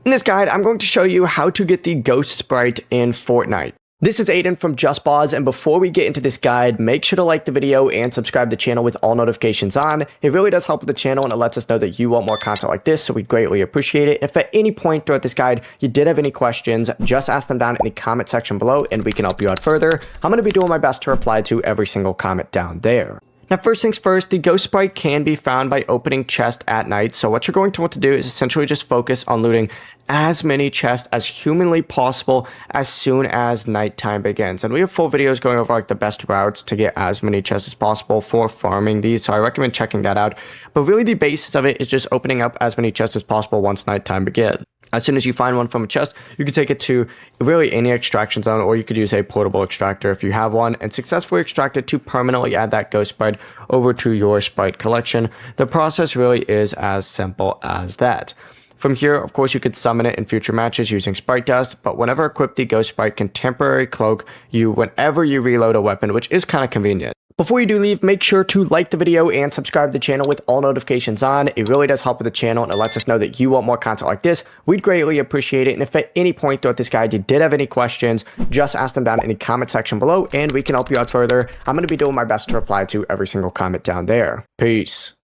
In this guide, I'm going to show you how to get the Ghost Sprite in Fortnite. This is Aiden from JustBoz, and before we get into this guide, make sure to like the video and subscribe to the channel with all notifications on. It really does help with the channel, and it lets us know that you want more content like this, so we greatly appreciate it. If at any point throughout this guide you did have any questions, just ask them down in the comment section below, and we can help you out further. I'm going to be doing my best to reply to every single comment down there. Now, first things first, the Ghost Sprite can be found by opening chests at night. So what you're going to want to do is essentially just focus on looting as many chests as humanly possible as soon as nighttime begins. And we have full videos going over like the best routes to get as many chests as possible for farming these. So I recommend checking that out. But really the basis of it is just opening up as many chests as possible once nighttime begins. As soon as you find one from a chest, you can take it to really any extraction zone, or you could use a portable extractor if you have one, and successfully extract it to permanently add that Ghost Sprite over to your Sprite collection. The process really is as simple as that. From here, of course, you could summon it in future matches using Sprite Dust, but whenever equipped, the Ghost Sprite can temporarily cloak you whenever you reload a weapon, which is kind of convenient. Before you do leave, make sure to like the video and subscribe to the channel with all notifications on. It really does help with the channel, and it lets us know that you want more content like this. We'd greatly appreciate it. And if at any point throughout this guide you did have any questions, just ask them down in the comment section below, and we can help you out further. I'm going to be doing my best to reply to every single comment down there. Peace.